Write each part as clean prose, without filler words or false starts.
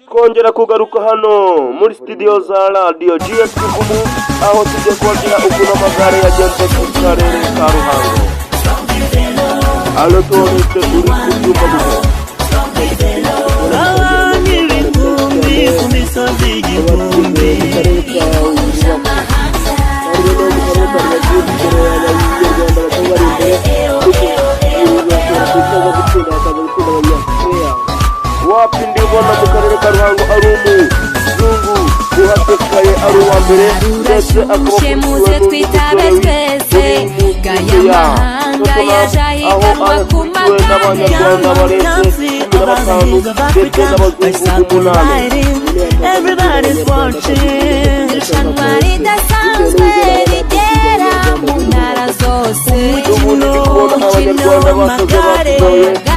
twongera kugaruka hano muri studio za radio GSK Vumu, aho tujye kugira ukuntu amagare yagenze ku karere ka Ruhango. Alotonete uri kubyumva gusa wapi ndibona mu karere ka Ruhango ari umuzungu uhatekaye ari uwa mbere ndetse muze twitabe twese gaya mahanga yajahiganwa ku magare everybody's watching irushanwa ridasanzwe rigera mu ntara zose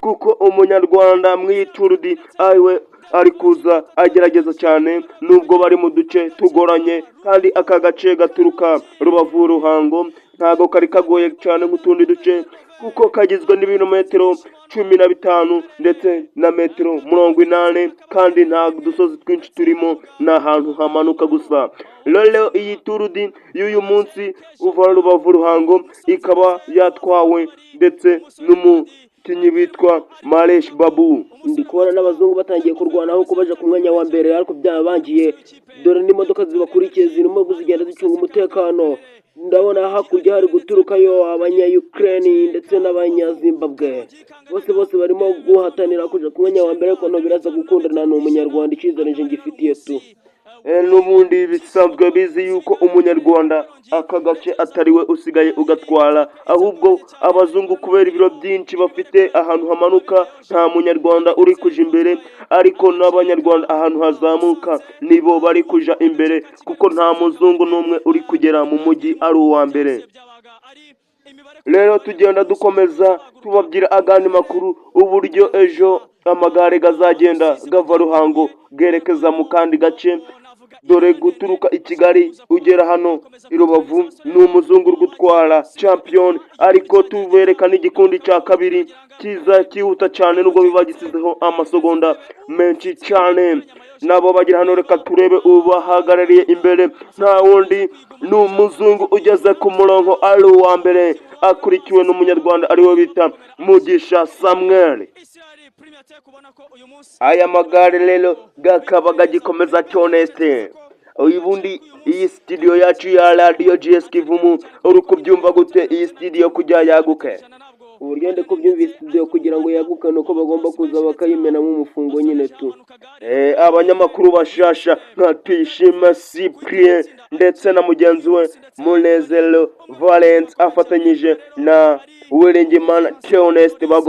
kuko umunyarwanda mwiturudi aiwe ari kuza agerageza cyane nubwo bari mu duce tugoranye, kandi aka gace gaturuka Rubavu Ruhango ntago kari kagoye cyane nk'utundi duce kuko kagizwe n'ibirometero 15 ndetse na metero 80, kandi nta dusozi twinshi turimo, na hantu hamanuka gusa. Lolo iyi turudi y'uyu munsi uva Rubavu Ruhango ikaba yatwawe ndetse n'umukinyi bitwa Maresh Babu. Ndi kubona n'abazungu batangiye kurwanaho ko baje ku mwanya wa mbere, ariko byabangiye dore n'imodoka zibakurikiye zirimo kuzigenda zicunga umutekano. Ndabona hakurya hari guturukayo abanya-Ukraine ndetse n'abanya-Zimbabwe, bose barimo guhatanira kuja ku mwanya wa mbere, ko no biraza gukundana n'umunyarwanda icyizere nje ngifitiye tu. N'ubundi bisanzwe bizi yuko umunyarwanda aka gace atariwe usigaye ugatwara, ahubwo abazungu kubera ibiro byinshi bafite ahantu hamanuka nta munyarwanda uri kuja imbere, ariko n'abanyarwanda ahantu hazamuka nibo bari kuja imbere, kuko nta muzungu n'umwe uri kugera mu mujyi ari uwa mbere. Rero tugenda dukomeza tubabwira agandi makuru uburyo ejo amagare gazagenda gava Ruhango gerekeza mu kandi gace. Dore guturuka i Kigali ugera hano i Rubavu n'umuzungu gutwara champion, ariko tubereka n'igikundi cya kabiri kiza kihuta cyane nubwo biba gisizeho amasegonda menshi cyane. Nabo bagira hano, reka turebe ubahagarariye imbere, nta wundi n'umuzungu ugeze ku murongo ari uwa mbere, akurikiwe n'umunyarwanda ariwe bita Mugisha Samuel. Aya magare rero gakaba gagikomeza cyoneste. Ubundi iyi studio yacu ya radio GSK Vumu uri kubyumva gute iyi studio kujya yaguke? Uburyo ndiko kubyumva studio kugira ngo yaguke nuko bagomba kuza bakayimena mu mufungo nyine tu. Abanyamakuru bashasha nka Twishima Cyprien ndetse na mugenzi we Munezero Valence afatanyije na Uwiringiyimana Theoneste